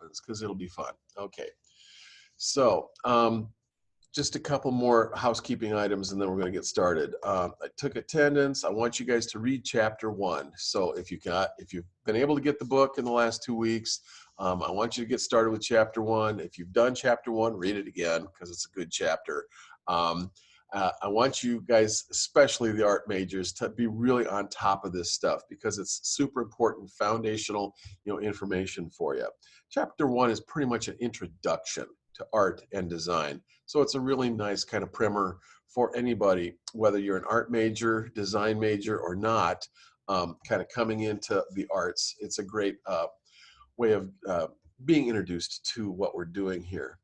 happens, because it'll be fun. Okay, so just a couple more housekeeping items and then we're going to get started. I took attendance. I want you guys to read chapter 1. So if you've been able to get the book in the last 2 weeks, I want you to get started with chapter 1. If you've done chapter 1, read it again because it's a good chapter. I want you guys, especially the art majors, to be really on top of this stuff because it's super important, foundational, information for you. Chapter 1 is pretty much an introduction to art and design. So it's a really nice kind of primer for anybody, whether you're an art major, design major, or not, kind of coming into the arts. It's a great way of being introduced to what we're doing here.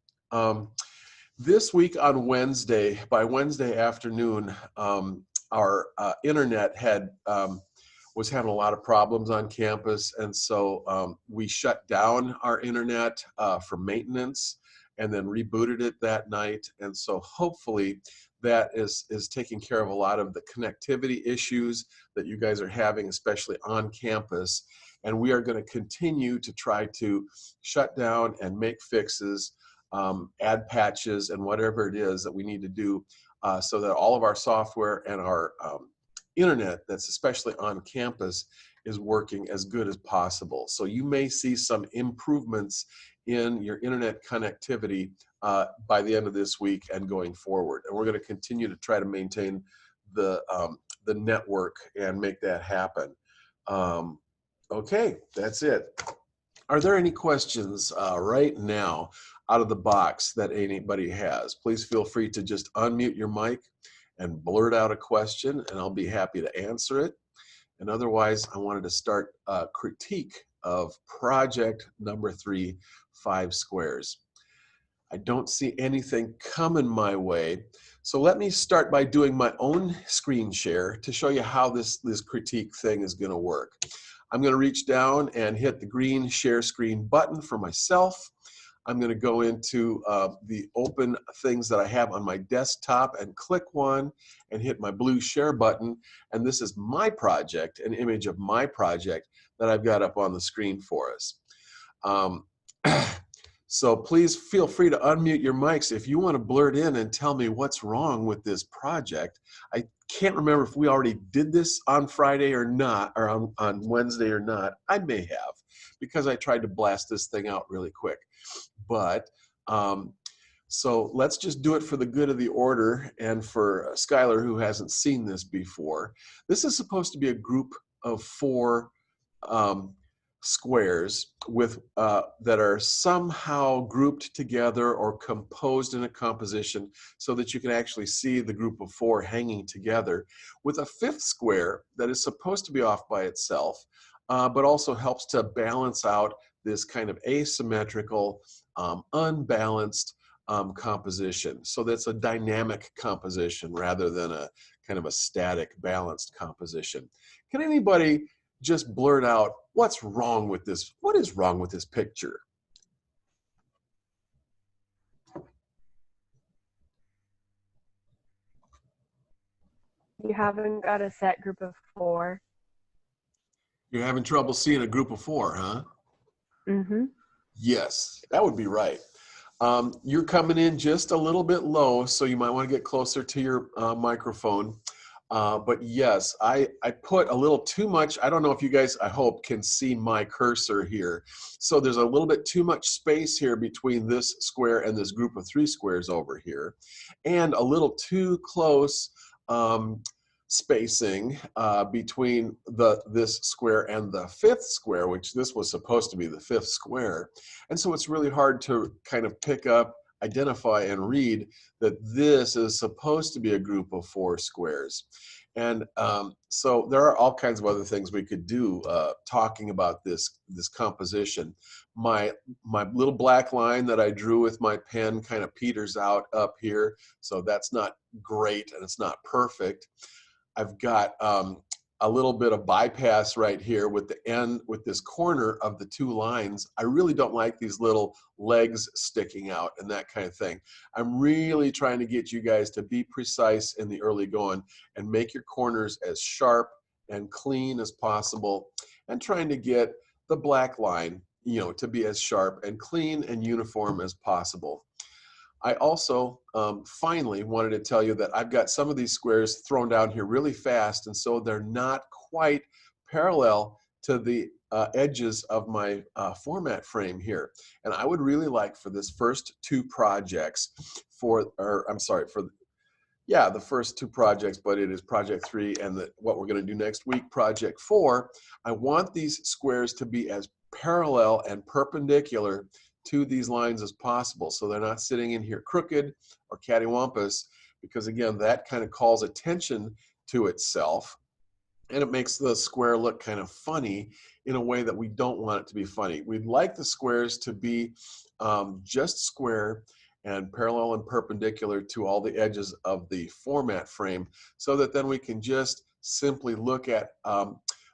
This week on Wednesday, by Wednesday afternoon, our internet was having a lot of problems on campus, and so we shut down our internet for maintenance and then rebooted it that night. And so hopefully that is taking care of a lot of the connectivity issues that you guys are having, especially on campus. And we are going to continue to try to shut down and make fixes, add patches and whatever it is that we need to do so that all of our software and our internet that's especially on campus is working as good as possible. So you may see some improvements in your internet connectivity by the end of this week and going forward. And we're going to continue to try to maintain the network and make that happen. Okay, that's it. Are there any questions right now out of the box that anybody has? Please feel free to just unmute your mic and blurt out a question, and I'll be happy to answer it. And otherwise, I wanted to start a critique of project number 3, 5 squares. I don't see anything coming my way. So let me start by doing my own screen share to show you how this critique thing is going to work. I'm going to reach down and hit the green share screen button for myself. I'm going to go into the open things that I have on my desktop and click one and hit my blue share button. And this is my project, an image of my project that I've got up on the screen for us. So please feel free to unmute your mics if you want to blurt in and tell me what's wrong with this project. I can't remember if we already did this on Friday or not, or on Wednesday or not. I may have, because I tried to blast this thing out really quick. But so let's just do it for the good of the order and for Skylar, who hasn't seen this before. This is supposed to be a group of 4 squares with that are somehow grouped together or composed in a composition so that you can actually see the group of 4 hanging together, with a 5th square that is supposed to be off by itself, but also helps to balance out this kind of asymmetrical, unbalanced composition. So that's a dynamic composition rather than a kind of a static, balanced composition. Can anybody just blurt out what's wrong with this? What is wrong with this picture? You haven't got a set group of 4. You're having trouble seeing a group of 4, huh? Mm-hmm. Yes, that would be right. You're coming in just a little bit low, so you might want to get closer to your microphone. But yes, I put a little too much. I don't know if you guys, I hope, can see my cursor here. So there's a little bit too much space here between this square and this group of 3 squares over here, and a little too close spacing between this square and the 5th square, which this was supposed to be the 5th square. And so it's really hard to kind of pick up, identify, and read that this is supposed to be a group of 4 squares. And so there are all kinds of other things we could do talking about this composition. My little black line that I drew with my pen kind of peters out up here, so that's not great and it's not perfect. I've got a little bit of bypass right here with the end, with this corner of the 2 lines. I really don't like these little legs sticking out and that kind of thing. I'm really trying to get you guys to be precise in the early going and make your corners as sharp and clean as possible, and trying to get the black line to be as sharp and clean and uniform as possible. I also finally wanted to tell you that I've got some of these squares thrown down here really fast, and so they're not quite parallel to the edges of my format frame here. And I would really like for this first two projects the first two projects, but it is project 3 and what we're going to do next week, project 4. I want these squares to be as parallel and perpendicular to these lines as possible, so they're not sitting in here crooked or cattywampus, because again, that kind of calls attention to itself, and it makes the square look kind of funny in a way that we don't want it to be funny. We'd like the squares to be just square and parallel and perpendicular to all the edges of the format frame, so that then we can just simply look at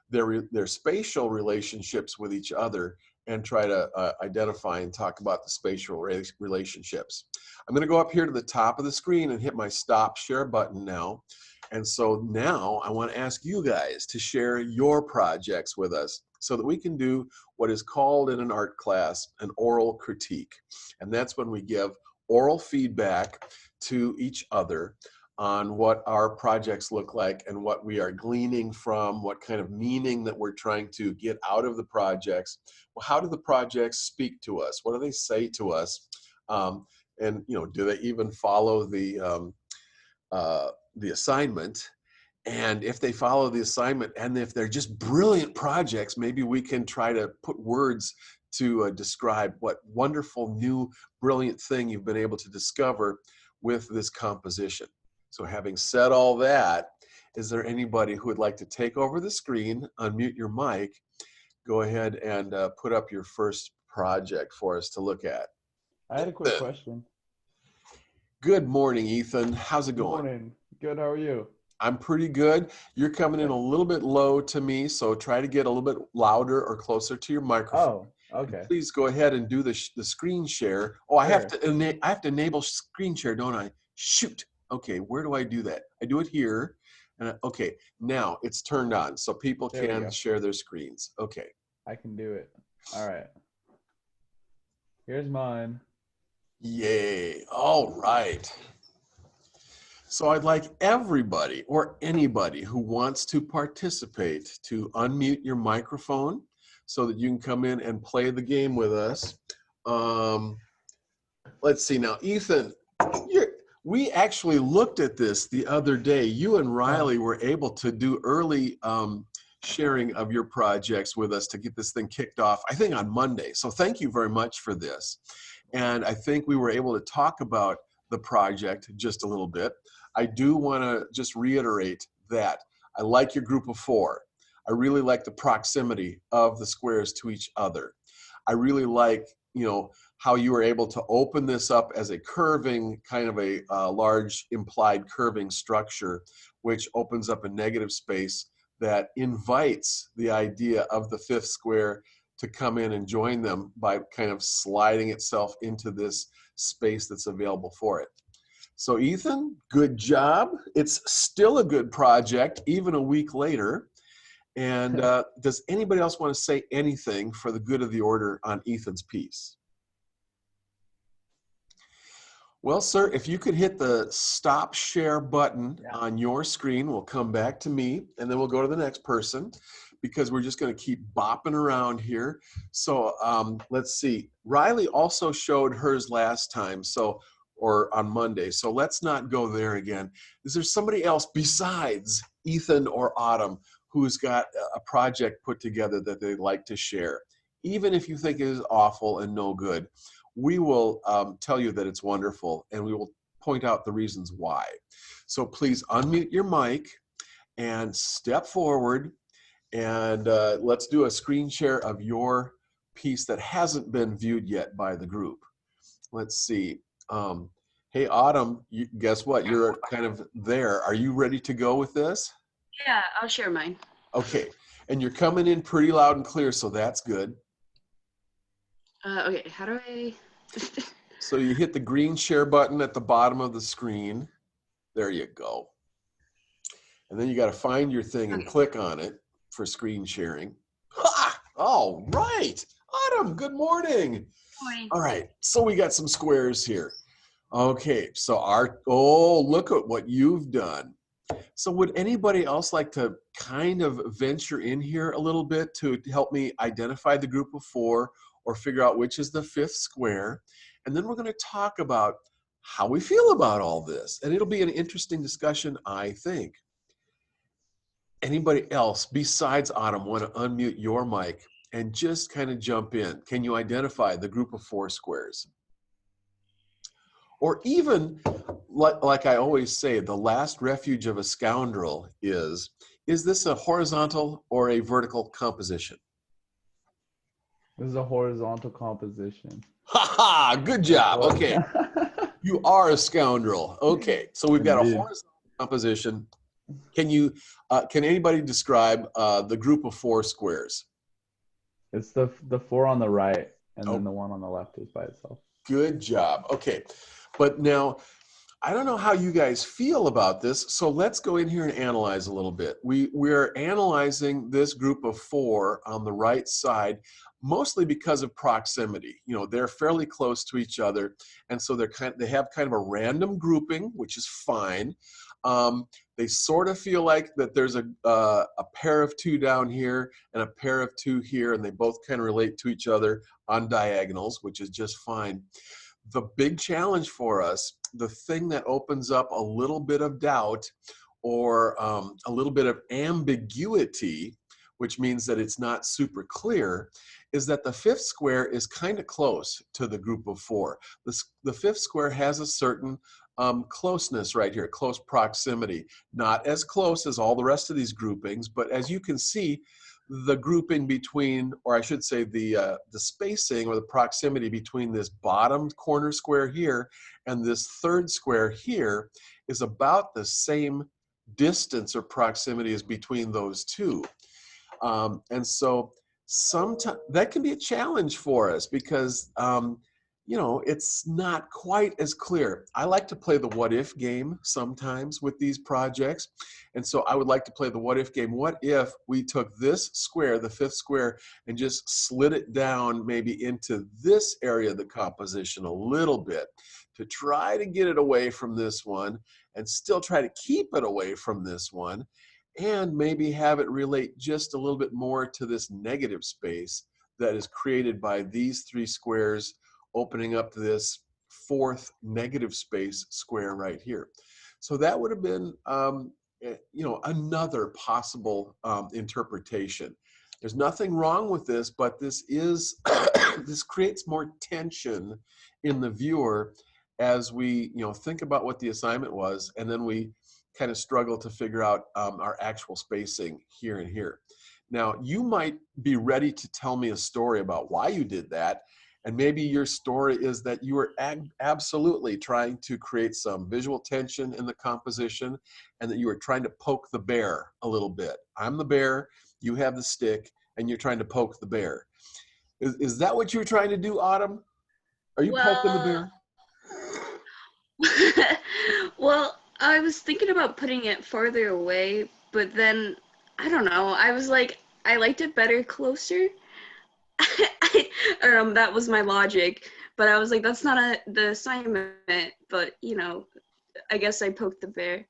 their spatial relationships with each other and try to identify and talk about the spatial relationships. I'm going to go up here to the top of the screen and hit my stop share button now. And so now I want to ask you guys to share your projects with us so that we can do what is called in an art class an oral critique. And that's when we give oral feedback to each other on what our projects look like and what we are gleaning from, what kind of meaning that we're trying to get out of the projects. Well, how do the projects speak to us? What do they say to us? And do they even follow the assignment? And if they follow the assignment, and if they're just brilliant projects, maybe we can try to put words to describe what wonderful new brilliant thing you've been able to discover with this composition. So having said all that, is there anybody who would like to take over the screen, unmute your mic, go ahead and put up your first project for us to look at? I had a quick question. Good morning, Ethan. How's it going? Good morning. Good, how are you? I'm pretty good. You're coming in a little bit low to me, so try to get a little bit louder or closer to your microphone. Oh, okay. And please go ahead and do the screen share. Oh, I have to enable screen share, don't I? Shoot. Okay, where do I do that? I do it here. And okay, now it's turned on, so people can share their screens. Okay. I can do it. All right. Here's mine. Yay. All right. So I'd like everybody or anybody who wants to participate to unmute your microphone so that you can come in and play the game with us. Let's see now, Ethan, we actually looked at this the other day. You and Riley were able to do early sharing of your projects with us to get this thing kicked off, I think on Monday. So thank you very much for this. And I think we were able to talk about the project just a little bit. I do want to just reiterate that I like your group of 4. I really like the proximity of the squares to each other. I really like, how you were able to open this up as a curving, kind of a large implied curving structure, which opens up a negative space that invites the idea of the 5th square to come in and join them by kind of sliding itself into this space that's available for it. So Ethan, good job. It's still a good project, even a week later. And does anybody else want to say anything for the good of the order on Ethan's piece? Well, sir, if you could hit the stop share button on your screen, we'll come back to me, and then we'll go to the next person, because we're just going to keep bopping around here. So let's see. Riley also showed hers last time, or on Monday. So let's not go there again. Is there somebody else besides Ethan or Autumn who's got a project put together that they'd like to share? Even if you think it is awful and no good, we will tell you that it's wonderful, and we will point out the reasons why. So please unmute your mic and step forward, and let's do a screen share of your piece that hasn't been viewed yet by the group. Let's see. Hey, Autumn, guess what? You're kind of there. Are you ready to go with this? Yeah, I'll share mine. Okay, and you're coming in pretty loud and clear, so that's good. Okay, how do I? So you hit the green share button at the bottom of the screen. There you go. And then you got to find your thing and click on it for screen sharing. Ha! All right. Autumn, good morning. Morning. All right, so we got some squares here. Okay, so oh, look at what you've done. So would anybody else like to kind of venture in here a little bit to help me identify the group of four or figure out which is the fifth square? And then we're going to talk about how we feel about all this. And it'll be an interesting discussion, I think. Anybody else besides Autumn want to unmute your mic and just kind of jump in? Can you identify the group of four squares? Or even, like I always say, the last refuge of a scoundrel is this a horizontal or a vertical composition? This is a horizontal composition. Ha ha, good job. Okay, you are a scoundrel. Okay, so we've got a Indeed. horizontal composition. Can anybody describe the group of four squares? It's the four on the right, and Oh. then the one on the left is by itself. Good job. Okay, but now I don't know how you guys feel about this, so let's go in here and analyze a little bit. We're analyzing this group of four on the right side, mostly because of proximity. You know, they're fairly close to each other, and so they have kind of a random grouping, which is fine. They sort of feel like that there's a pair of two down here and a pair of two here, and they both kind of relate to each other on diagonals, which is just fine. The big challenge for us, the thing that opens up a little bit of doubt or a little bit of ambiguity, which means that it's not super clear, is that the fifth square is kind of close to the group of four. The fifth square has a certain closeness right here, close proximity. Not as close as all the rest of these groupings, but as you can see, the grouping between, or I should say the spacing or the proximity between this bottom corner square here and this third square here is about the same distance or proximity as between those two. And so sometimes that can be a challenge for us because, you know, it's not quite as clear. I like to play the what if game sometimes with these projects. And so I would like to play the what if game. What if we took this square, the fifth square, and just slid it down maybe into this area of the composition a little bit to try to get it away from this one and still try to keep it away from this one and maybe have it relate just a little bit more to this negative space that is created by these three squares opening up to this fourth negative space square right here. So that would have been, you know, another possible interpretation. There's nothing wrong with this, but this is this creates more tension in the viewer as we, you know, think about what the assignment was, and then we kind of struggle to figure out our actual spacing here and here. Now, you might be ready to tell me a story about why you did that. And maybe your story is that you were absolutely trying to create some visual tension in the composition and that you were trying to poke the bear a little bit. I'm the bear, you have the stick, and you're trying to poke the bear. Is that what you were trying to do, Autumn? Are you poking the bear? Well, I was thinking about putting it farther away, but then, I don't know, I was like, I liked it better closer. I don't know, that was my logic, but I was like, that's not the assignment, but, you know, I guess I poked the bear.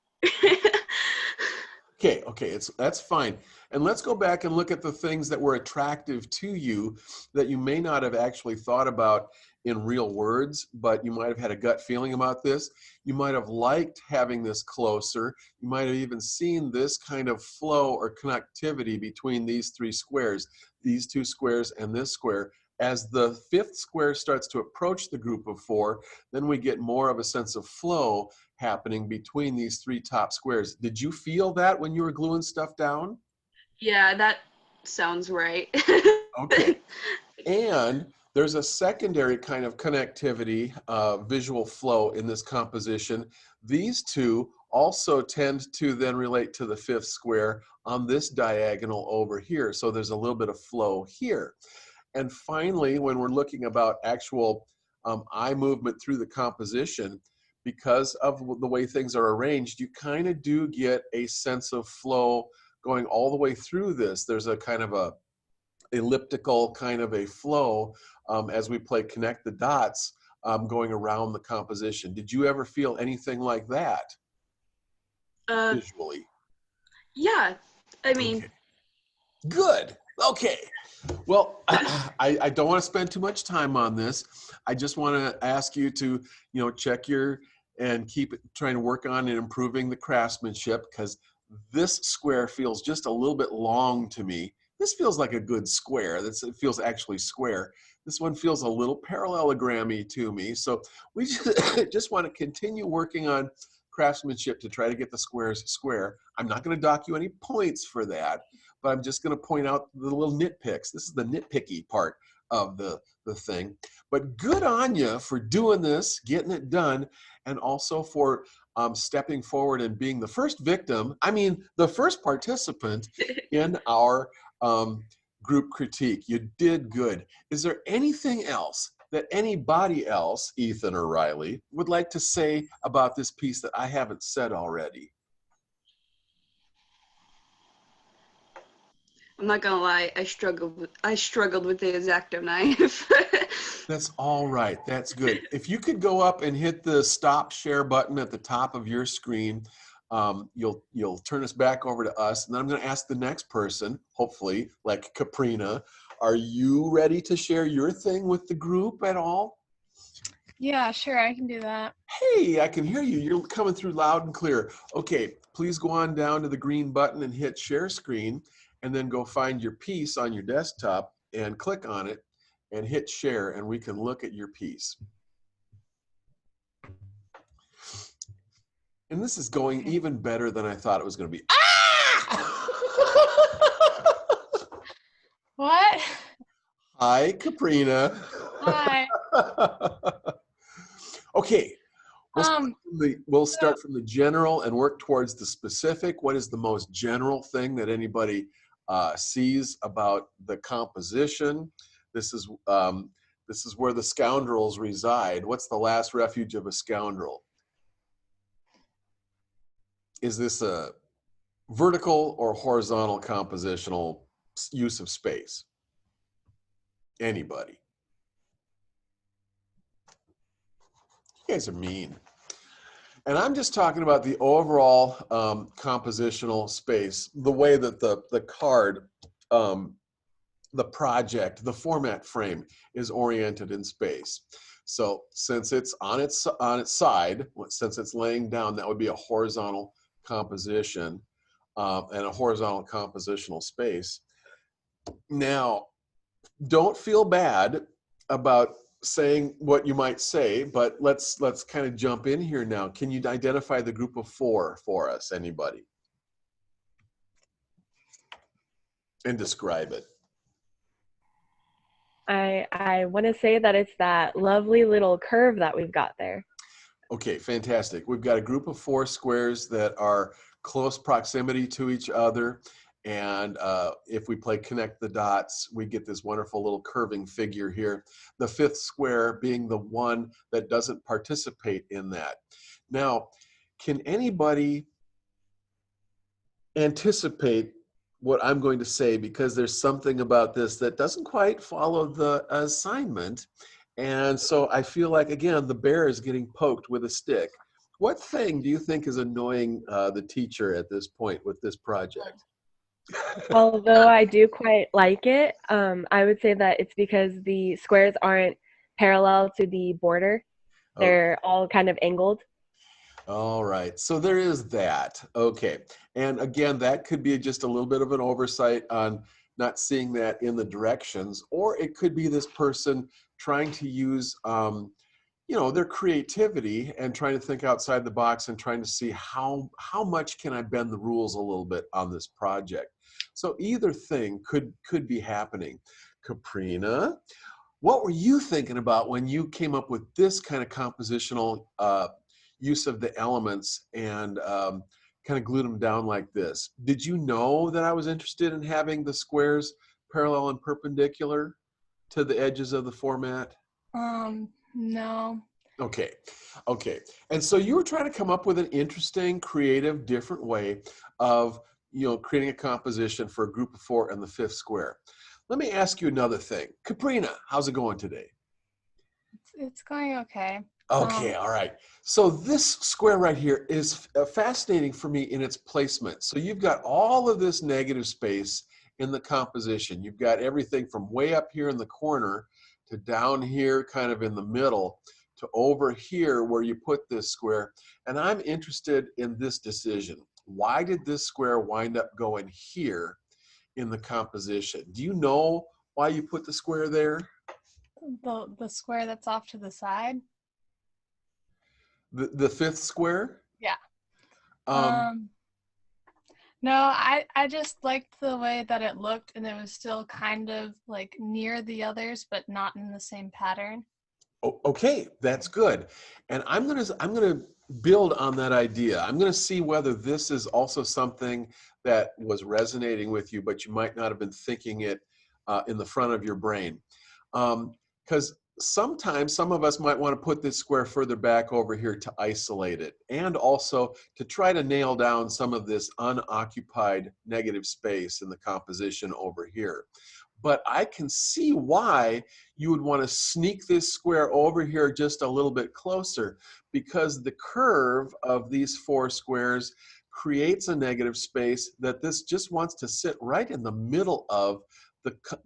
Okay, that's fine. And let's go back and look at the things that were attractive to you that you may not have actually thought about in real words, but you might have had a gut feeling about this. You might have liked having this closer. You might have even seen this kind of flow or connectivity between these three squares, these two squares and this square. As the fifth square starts to approach the group of four, then we get more of a sense of flow happening between these three top squares. Did you feel that when you were gluing stuff down? Yeah, that sounds right. Okay. And there's a secondary kind of connectivity, visual flow in this composition. These two also tend to then relate to the fifth square on this diagonal over here. So there's a little bit of flow here. And finally, when we're looking about actual eye movement through the composition, because of the way things are arranged, you kind of do get a sense of flow going all the way through this. There's a kind of elliptical kind of a flow as we play connect the dots going around the composition. Did you ever feel anything like that visually? Yeah, I mean, Okay. Good. Okay. Well, I don't want to spend too much time on this. I just want to ask you to, check and keep trying to work on and improving the craftsmanship, because this square feels just a little bit long to me. This feels like a good square. It feels actually square. This one feels a little parallelogram-y to me. So we just want to continue working on craftsmanship to try to get the squares square. I'm not going to dock you any points for that, but I'm just going to point out the little nitpicks. This is the nitpicky part of the thing. But good on you for doing this, getting it done, and also for stepping forward and being the first victim, the first participant in our group critique. You did good. Is there anything else that anybody else, Ethan or Riley, would like to say about this piece that I haven't said already? I'm not gonna lie, I struggled with the X-Acto knife. That's all right. That's good. If you could go up and hit the stop share button at the top of your screen, you'll turn us back over to us, and then I'm going to ask the next person, hopefully, like Caprina, are you ready to share your thing with the group at all? Yeah, sure, I can do that. Hey, I can hear you. You're coming through loud and clear. Okay, please go on down to the green button and hit share screen, and then go find your piece on your desktop and click on it and hit share, and we can look at your piece. And this is going even better than I thought it was going to be. Ah! What? Hi, Caprina. Hi. Okay, we'll start from the general and work towards the specific. What is the most general thing that anybody sees about the composition? This is where the scoundrels reside. What's the last refuge of a scoundrel? Is this a vertical or horizontal compositional use of space? Anybody? You guys are mean. And I'm just talking about the overall compositional space, the way that the card, the project, the format frame is oriented in space. So since it's on its side, since it's laying down, that would be a horizontal composition and a horizontal compositional space. Now, don't feel bad about saying what you might say, but let's kind of jump in here now. Can you identify the group of four for us, anybody? And describe it. I want to say that it's that lovely little curve that we've got there. Okay, fantastic. We've got a group of four squares that are close proximity to each other. And if we play connect the dots, we get this wonderful little curving figure here. The fifth square being the one that doesn't participate in that. Now, can anybody anticipate what I'm going to say? Because there's something about this that doesn't quite follow the assignment. And so I feel like, again, the bear is getting poked with a stick. What thing do you think is annoying the teacher at this point with this project? Although I do quite like it, I would say that it's because the squares aren't parallel to the border. They're all kind of angled. All right, so there is that. Okay, and again, that could be just a little bit of an oversight on not seeing that in the directions, or it could be this person trying to use their creativity and trying to think outside the box and trying to see how much can I bend the rules a little bit on this project. So either thing could be happening. Caprina, what were you thinking about when you came up with this kind of compositional use of the elements and kind of glued them down like this? Did you know that I was interested in having the squares parallel and perpendicular to the edges of the format? No. Okay. And so you were trying to come up with an interesting, creative, different way of creating a composition for a group of four and the fifth square. let me ask you another thing. Kaprina, how's it going today? It's going okay. Okay, all right. So this square right here is fascinating for me in its placement. So you've got all of this negative space in the composition. You've got everything from way up here in the corner to down here kind of in the middle to over here where you put this square. And I'm interested in this decision. Why did this square wind up going here in the composition? Do you know why you put the square there? The square that's off to the side. The fifth square? Yeah. Um, No, I just liked the way that it looked, and it was still kind of like near the others, but not in the same pattern. Okay, that's good. And I'm gonna build on that idea. I'm gonna see whether this is also something that was resonating with you, but you might not have been thinking it in the front of your brain. Because sometimes some of us might want to put this square further back over here to isolate it, and also to try to nail down some of this unoccupied negative space in the composition over here. But I can see why you would want to sneak this square over here just a little bit closer, because the curve of these four squares creates a negative space that this just wants to sit right in the middle of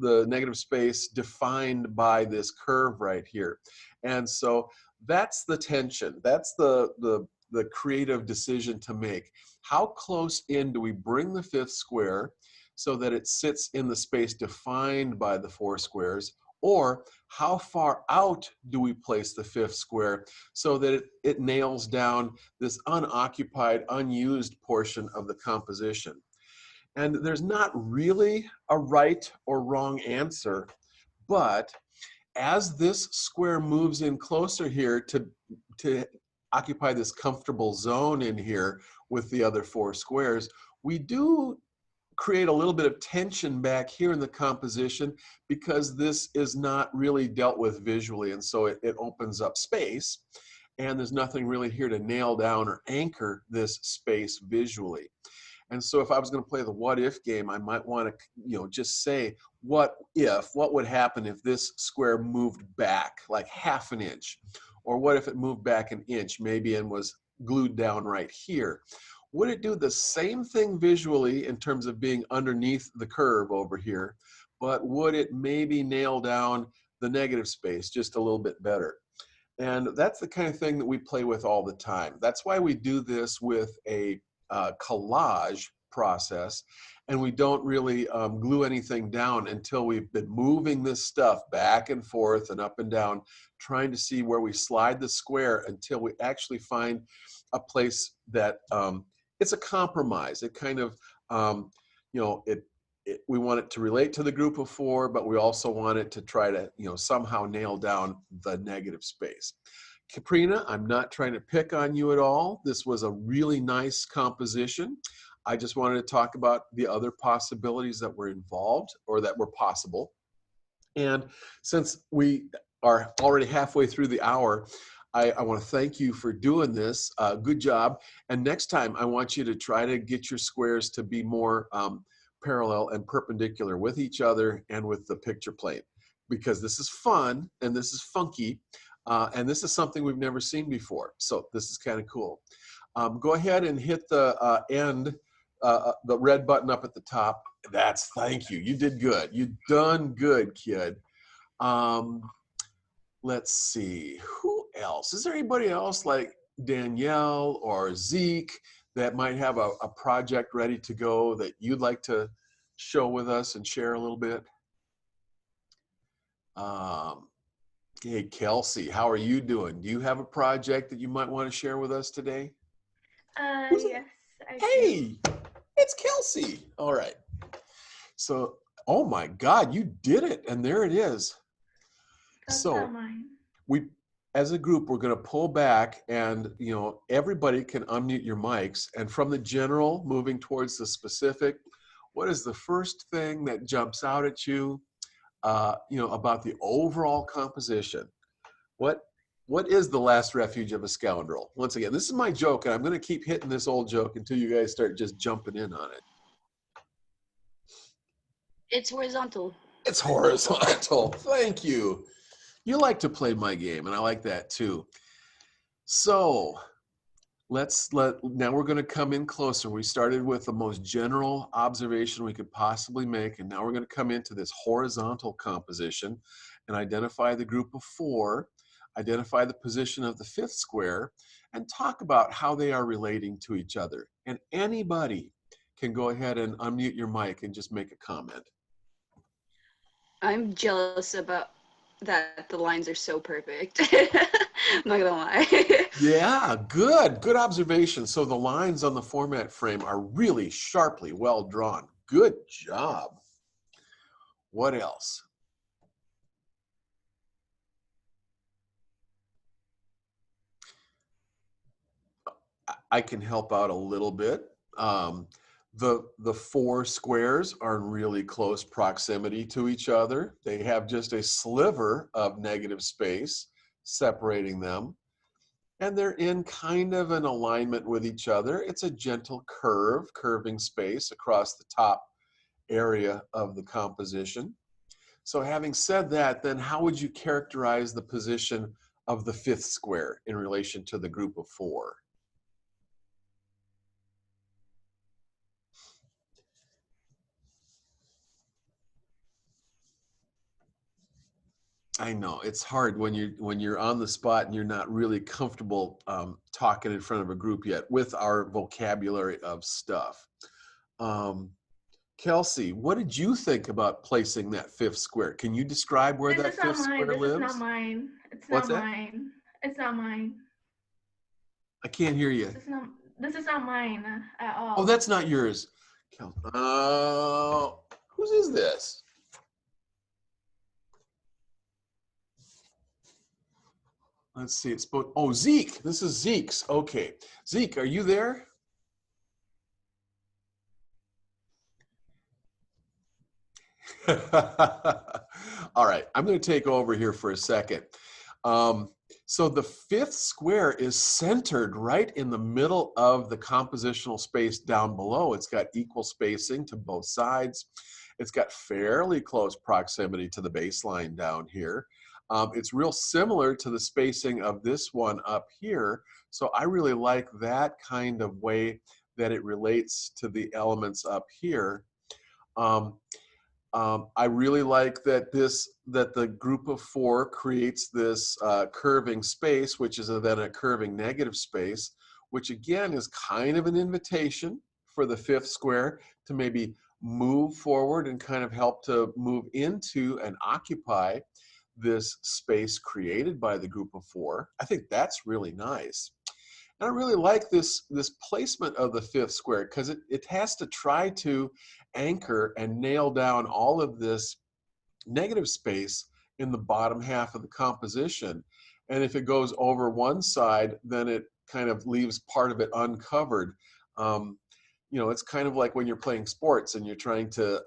the negative space defined by this curve right here. And so that's the tension. That's the creative decision to make. How close in do we bring the fifth square so that it sits in the space defined by the four squares? Or how far out do we place the fifth square so that it nails down this unoccupied, unused portion of the composition? And there's not really a right or wrong answer, but as this square moves in closer here to occupy this comfortable zone in here with the other four squares, we do create a little bit of tension back here in the composition because this is not really dealt with visually, and so it opens up space, and there's nothing really here to nail down or anchor this space visually. And so if I was going to play the what if game, I might want to, just say, what would happen if this square moved back like half an inch? Or what if it moved back an inch maybe and was glued down right here? Would it do the same thing visually in terms of being underneath the curve over here, but would it maybe nail down the negative space just a little bit better? And that's the kind of thing that we play with all the time. That's why we do this with a collage process, and we don't really glue anything down until we've been moving this stuff back and forth and up and down, trying to see where we slide the square until we actually find a place that it's a compromise. It kind of, we want it to relate to the group of four, but we also want it to try to, somehow nail down the negative space. Kaprina, I'm not trying to pick on you at all. This was a really nice composition. I just wanted to talk about the other possibilities that were involved or that were possible. And since we are already halfway through the hour, I want to thank you for doing this. Good job. And next time, I want you to try to get your squares to be more parallel and perpendicular with each other and with the picture plane, because this is fun and this is funky. And this is something we've never seen before. So this is kind of cool. Go ahead and hit the the red button up at the top. Thank you. You did good. You done good, kid. Let's see. Who else? Is there anybody else like Danielle or Zeke that might have a project ready to go that you'd like to show with us and share a little bit? Hey, Kelsey, how are you doing? Do you have a project that you might want to share with us today? Yes, I do. Hey, it's Kelsey. All right. So, oh my God, you did it. And there it is. That's So not mine. we, as a group, we're going to pull back and, everybody can unmute your mics. And from the general, moving towards the specific, what is the first thing that jumps out at you? About the overall composition. What is the last refuge of a scoundrel? Once again, this is my joke, and I'm going to keep hitting this old joke until you guys start just jumping in on it. It's horizontal. It's horizontal. Thank you. You like to play my game, and I like that too. So now we're going to come in closer. We started with the most general observation we could possibly make, and now we're going to come into this horizontal composition and identify the group of 4, identify the position of the 5th square, and talk about how they are relating to each other. And anybody can go ahead and unmute your mic and just make a comment. I'm jealous about that the lines are so perfect. I'm not gonna lie. Yeah, good observation. So the lines on the format frame are really sharply well drawn. Good job. What else? I can help out a little bit. The 4 squares are in really close proximity to each other. They have just a sliver of negative space separating them, and they're in kind of an alignment with each other. It's a gentle curving space across the top area of the composition. So having said that, then how would you characterize the position of the 5th square in relation to the group of 4? I know it's hard when you're on the spot and you're not really comfortable talking in front of a group yet with our vocabulary of stuff. Kelsey, what did you think about placing that 5th square? Can you describe where that 5th square lives? This is not mine. It's What's not that? mine. It's not mine. I can't hear you. This is not mine at all. Oh, that's not yours. Whose is this? Let's see. It's both. Oh, Zeke. This is Zeke's. Okay. Zeke, are you there? All right. I'm going to take over here for a second. So the 5th square is centered right in the middle of the compositional space down below. It's got equal spacing to both sides. It's got fairly close proximity to the baseline down here. It's real similar to the spacing of this one up here. So I really like that kind of way that it relates to the elements up here. I really like that the group of 4 creates this curving space, which is then a curving negative space, which again is kind of an invitation for the 5th square to maybe move forward and kind of help to move into and occupy this space created by the group of 4. I think that's really nice. And I really like this placement of the 5th square because it has to try to anchor and nail down all of this negative space in the bottom half of the composition. And if it goes over one side, then it kind of leaves part of it uncovered. It's kind of like when you're playing sports and you're trying to,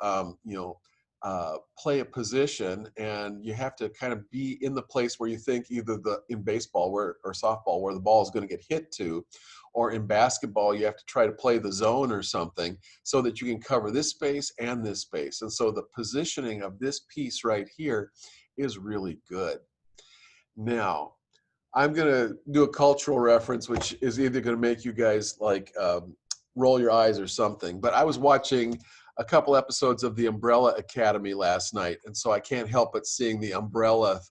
play a position, and you have to kind of be in the place where you think either in baseball or softball where the ball is going to get hit to, or in basketball you have to try to play the zone or something so that you can cover this space and this space. And so the positioning of this piece right here is really good. Now, I'm going to do a cultural reference, which is either going to make you guys like roll your eyes or something, but I was watching a couple episodes of the Umbrella Academy last night, and so I can't help but seeing the umbrella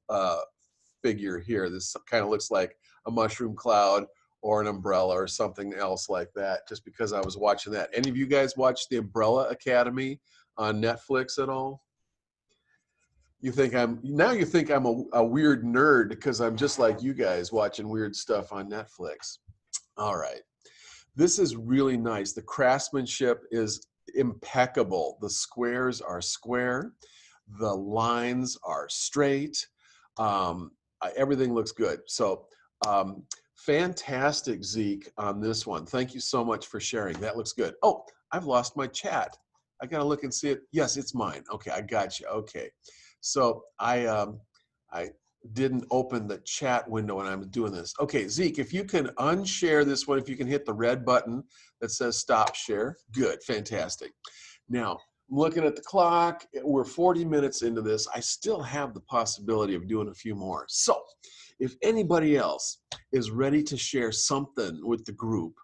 figure here. This kind of looks like a mushroom cloud or an umbrella or something else like that, just because I was watching that. Any of you guys watch the Umbrella Academy on Netflix at all? You think I'm a weird nerd because I'm just like you guys watching weird stuff on Netflix. All right. This is really nice. The craftsmanship is impeccable. The squares are square. The lines are straight. Everything looks good. So fantastic, Zeke, on this one. Thank you so much for sharing. That looks good. Oh, I've lost my chat. I got to look and see it. Yes, it's mine. Okay, I got you. Okay. So I didn't open the chat window when I'm doing this. Okay, Zeke, if you can unshare this one, if you can hit the red button that says stop share. Good, fantastic. Now, I'm looking at the clock. We're 40 minutes into this. I still have the possibility of doing a few more. So if anybody else is ready to share something with the group,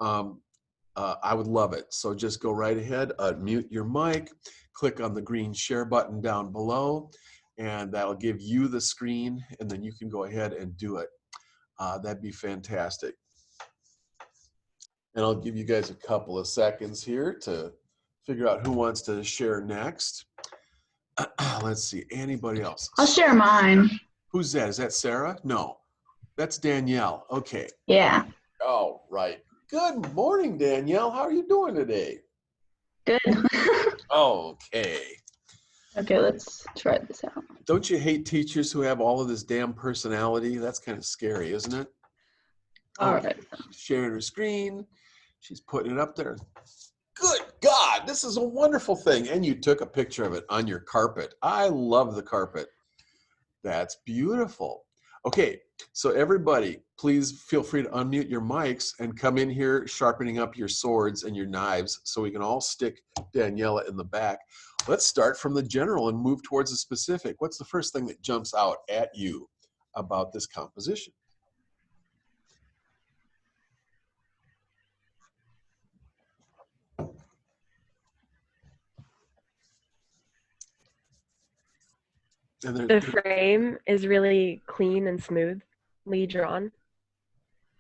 I would love it. So just go right ahead, unmute your mic, click on the green share button down below, and that'll give you the screen, and then you can go ahead and do it. That'd be fantastic. And I'll give you guys a couple of seconds here to figure out who wants to share next. Let's see, anybody else? I'll share mine. Who's that? Is that Sarah? No, that's Danielle. Okay. Yeah. Oh, right. Good morning, Danielle. How are you doing today? Good. Okay. Okay, let's try this out. Don't you hate teachers who have all of this damn personality? That's kind of scary, isn't it? All Okay. right. She's sharing her screen. She's putting it up there. Good God, this is a wonderful thing. And you took a picture of it on your carpet. I love the carpet. That's beautiful. Okay, so everybody, please feel free to unmute your mics and come in here sharpening up your swords and your knives so we can all stick Daniela in the back. Let's start from the general and move towards the specific. What's the first thing that jumps out at you about this composition? And The frame is really clean and smoothly drawn.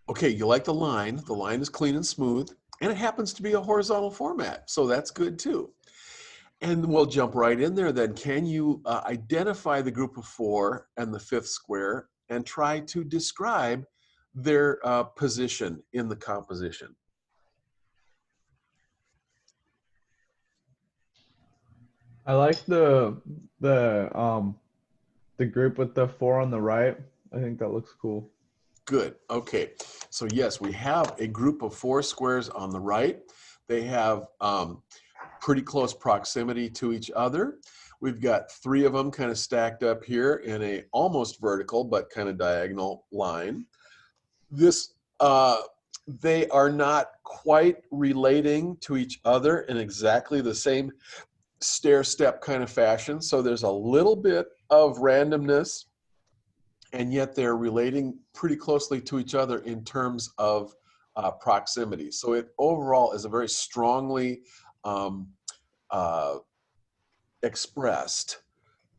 Okay, you like the line. The line is clean and smooth, and it happens to be a horizontal format, so that's good too. And we'll jump right in there then. Can you identify the group of four and the fifth square and try to describe their position in the composition? I like the group with the 4 on the right. I think that looks cool. Good. Okay. So yes, we have a group of 4 squares on the right. They have pretty close proximity to each other. We've got 3 of them kind of stacked up here in a almost vertical but kind of diagonal line. This they are not quite relating to each other in exactly the same stair step kind of fashion. So there's a little bit of randomness, and yet they're relating pretty closely to each other in terms of proximity. So it overall is a very strongly expressed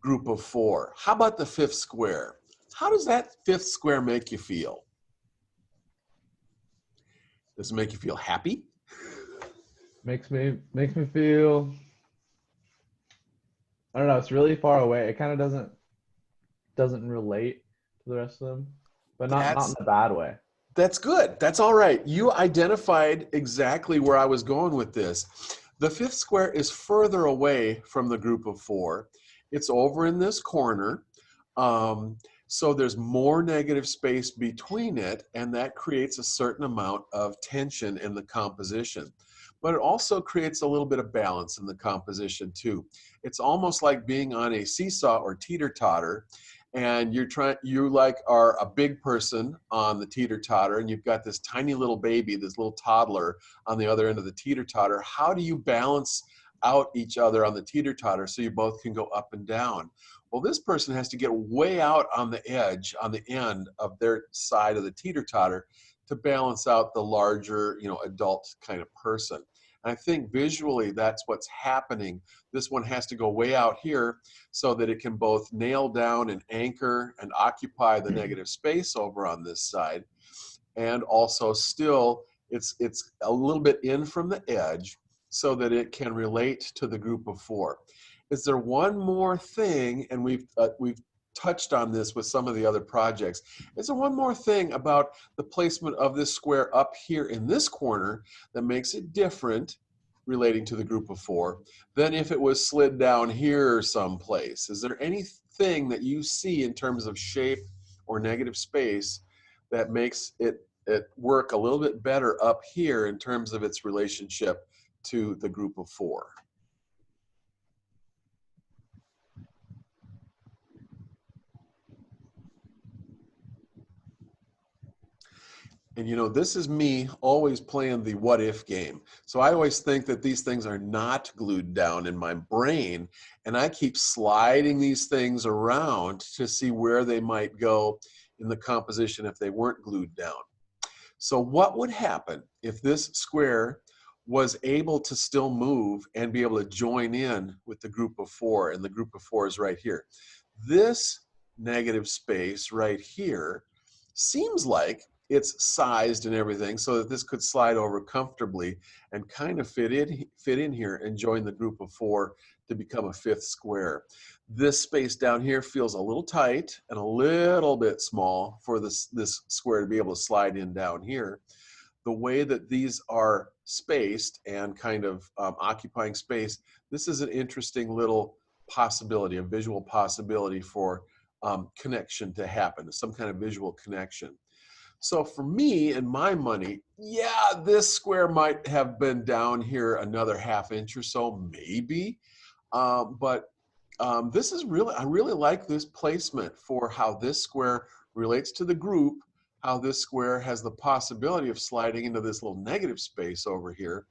group of 4. How about the fifth square? How does that fifth square make you feel? Does it make you feel happy? Makes me feel, I don't know, it's really far away. It kind of doesn't relate to the rest of them, but not in a bad way. That's good. That's all right. You identified exactly where I was going with this. The fifth square is further away from the group of 4. It's over in this corner. So there's more negative space between it, and that creates a certain amount of tension in the composition. But it also creates a little bit of balance in the composition too. It's almost like being on a seesaw or teeter-totter, and you like are a big person on the teeter-totter, and you've got this tiny little baby, this little toddler on the other end of the teeter-totter. How do you balance out each other on the teeter-totter so you both can go up and down? Well, this person has to get way out on the edge, on the end of their side of the teeter-totter to balance out the larger, adult kind of person. And I think visually that's what's happening. This one has to go way out here so that it can both nail down and anchor and occupy the negative space over on this side. And also still, it's a little bit in from the edge so that it can relate to the group of 4. Is there one more thing, and we've touched on this with some of the other projects, is there one more thing about the placement of this square up here in this corner that makes it different relating to the group of 4 than if it was slid down here someplace? Is there anything that you see in terms of shape or negative space that makes it work a little bit better up here in terms of its relationship to the group of 4? And you know, this is me always playing the what if game. So I always think that these things are not glued down in my brain, and I keep sliding these things around to see where they might go in the composition if they weren't glued down. So what would happen if this square was able to still move and be able to join in with the group of 4, and the group of 4 is right here. This negative space right here seems like it's sized and everything so that this could slide over comfortably and kind of fit in here and join the group of 4 to become a 5th square. This space down here feels a little tight and a little bit small for this square to be able to slide in down here. The way that these are spaced and kind of occupying space, this is an interesting little possibility, a visual possibility for connection to happen, some kind of visual connection. So for me and my money, yeah, this square might have been down here another ½ inch or so, maybe. But this is really, I really like this placement for how this square relates to the group, how this square has the possibility of sliding into this little negative space over here.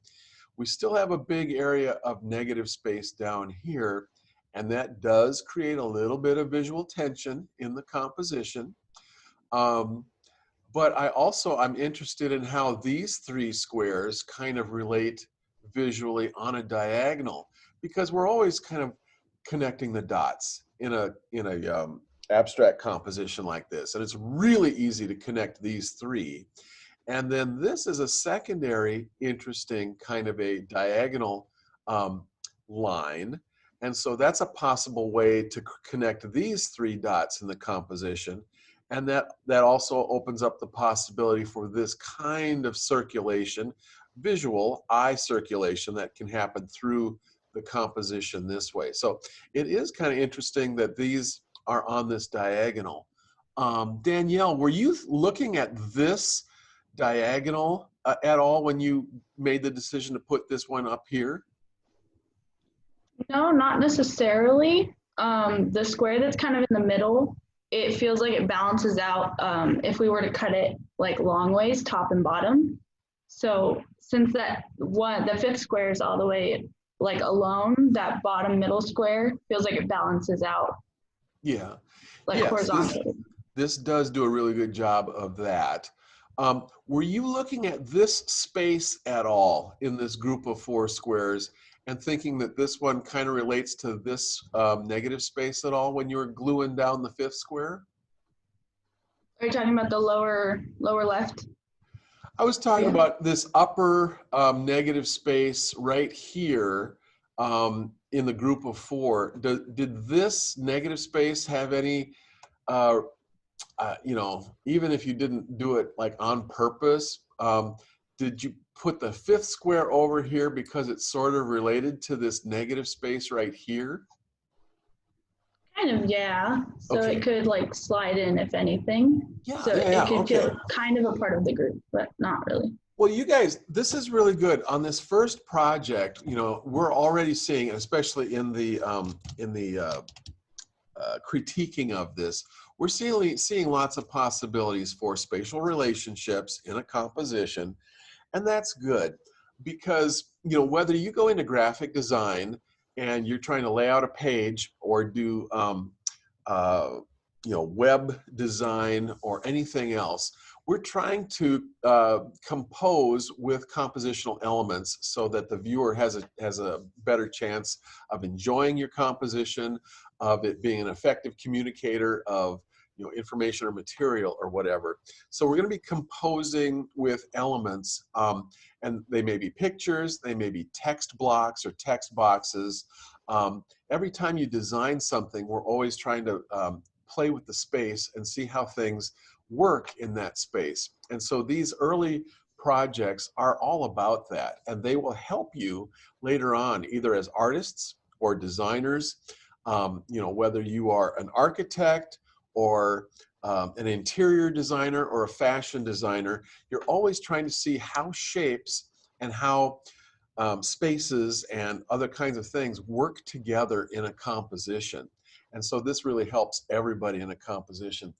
We still have a big area of negative space down here, and that does create a little bit of visual tension in the composition. But I'm interested in how these 3 squares kind of relate visually on a diagonal, because we're always kind of connecting the dots in a abstract composition like this, and it's really easy to connect these 3. And then this is a secondary interesting kind of a diagonal line, and so that's a possible way to connect these 3 dots in the composition. And that also opens up the possibility for this kind of circulation, visual eye circulation, that can happen through the composition this way. So it is kind of interesting that these are on this diagonal. Danielle, were you looking at this diagonal at all when you made the decision to put this one up here? No, not necessarily. The square that's kind of in the middle, it feels like it balances out if we were to cut it like long ways, top and bottom. So since the 5th square is all the way like alone, that bottom middle square feels like it balances out. Yeah. Like yes, horizontally. This does do a really good job of that. Were you looking at this space at all in this group of 4 squares and thinking that this one kind of relates to this negative space at all when you were gluing down the 5th square? Are you talking about the lower left? I was talking about this upper negative space right here in the group of 4. Did this negative space have any, you know, even if you didn't do it like on purpose, did you put the 5th square over here because it's sort of related to this negative space right here? Kind of, yeah. So Okay. it could like slide in if anything. Yeah, So yeah, it could okay. feel kind of a part of the group, but not really. Well, you guys, this is really good. On this first project, you know, we're already seeing, especially in the critiquing of this, we're seeing lots of possibilities for spatial relationships in a composition, and that's good because, you know, whether you go into graphic design and you're trying to lay out a page or do you know, web design or anything else, we're trying to compose with compositional elements so that the viewer has a better chance of enjoying your composition, of it being an effective communicator of, you know, information or material or whatever. So we're going to be composing with elements, and they may be pictures, they may be text blocks or text boxes. Every time you design something, we're always trying to play with the space and see how things work in that space. And so these early projects are all about that, and they will help you later on, either as artists or designers, you know, whether you are an architect or an interior designer or a fashion designer, you're always trying to see how shapes and how spaces and other kinds of things work together in a composition. And so this really helps everybody in a composition.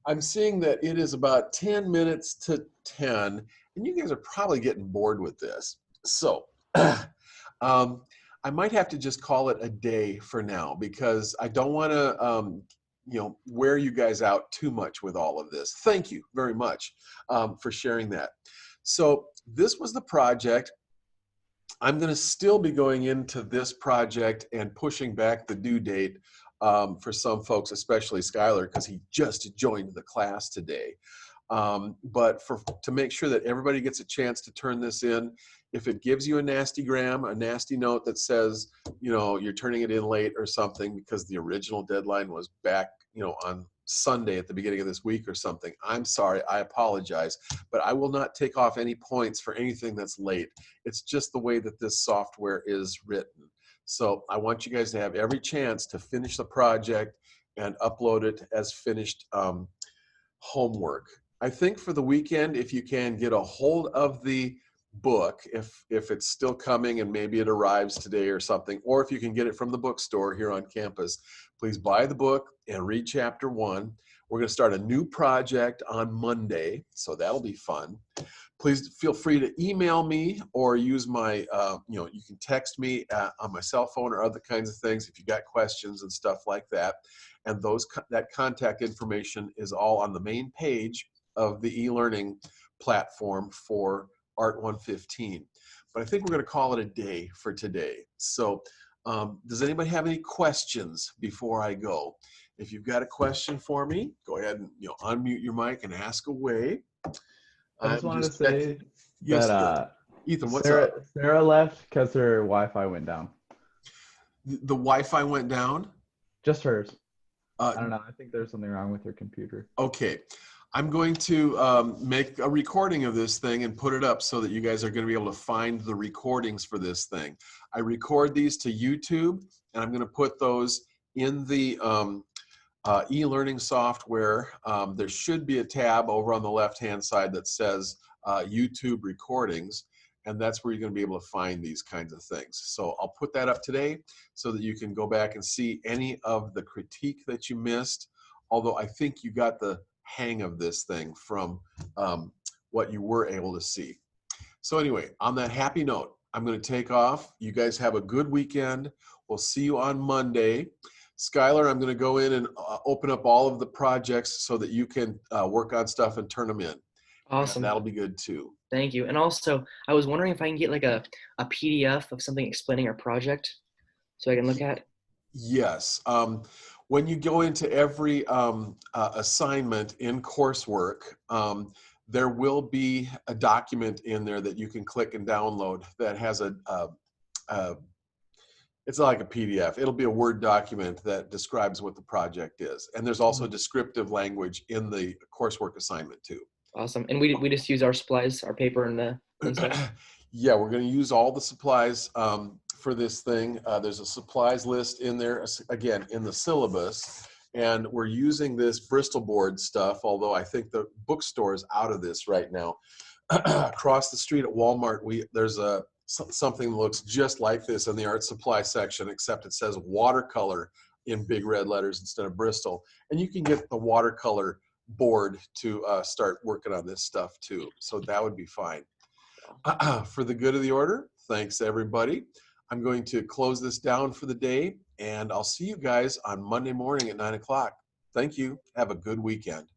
I'm seeing that it is about 10 minutes to 10, and you guys are probably getting bored with this. So I might have to just call it a day for now, because I don't want to wear you guys out too much with all of this. Thank you very much for sharing that. So this was the project. I'm going to still be going into this project and pushing back the due date for some folks, especially Skylar, because he just joined the class today. But to make sure that everybody gets a chance to turn this in, if it gives you a nasty note that says, you're turning it in late or something because the original deadline was back, on Sunday at the beginning of this week or something, I'm sorry, I apologize, but I will not take off any points for anything that's late. It's just the way that this software is written. So I want you guys to have every chance to finish the project and upload it as finished homework. I think for the weekend, if you can get a hold of the book, if it's still coming and maybe it arrives today or something, or if you can get it from the bookstore here on campus, please buy the book and read chapter 1. We're going to start a new project on Monday, so that'll be fun. Please feel free to email me or use my, you can text me on my cell phone or other kinds of things if you got questions and stuff like that. And that contact information is all on the main page of the e-learning platform for ART115. But I think we're going to call it a day for today. So does anybody have any questions before I go? If you've got a question for me, go ahead and unmute your mic and ask away. I just wanted to say yes, that Ethan, what's up? Sarah left because her Wi-Fi went down. The Wi-Fi went down? Just hers. I don't know. I think there's something wrong with her computer. Okay. I'm going to make a recording of this thing and put it up so that you guys are going to be able to find the recordings for this thing. I record these to YouTube, and I'm going to put those in the e-learning software. There should be a tab over on the left-hand side that says YouTube recordings, and that's where you're going to be able to find these kinds of things. So I'll put that up today so that you can go back and see any of the critique that you missed, although I think you got the hang of this thing from what you were able to see. So anyway, on that happy note, I'm going to take off. You guys have a good weekend. We'll see you on Monday. Skylar, I'm going to go in and open up all of the projects so that you can work on stuff and turn them in. Awesome. And that'll be good too. Thank you. And also, I was wondering if I can get like a PDF of something explaining our project so I can look at. Yes. When you go into every assignment in coursework, there will be a document in there that you can click and download that has it's like a PDF. It'll be a Word document that describes what the project is. And there's also descriptive language in the coursework assignment too. Awesome. And we just use our supplies, our paper and stuff? Yeah, we're going to use all the supplies for this thing. There's a supplies list in there, again, in the syllabus. And we're using this Bristol board stuff, although I think the bookstore is out of this right now. Across the street at Walmart, there's something that looks just like this in the art supply section, except it says watercolor in big red letters instead of Bristol. And you can get the watercolor board to start working on this stuff too. So that would be fine. For the good of the order, thanks everybody. I'm going to close this down for the day, and I'll see you guys on Monday morning at 9 o'clock. Thank you. Have a good weekend.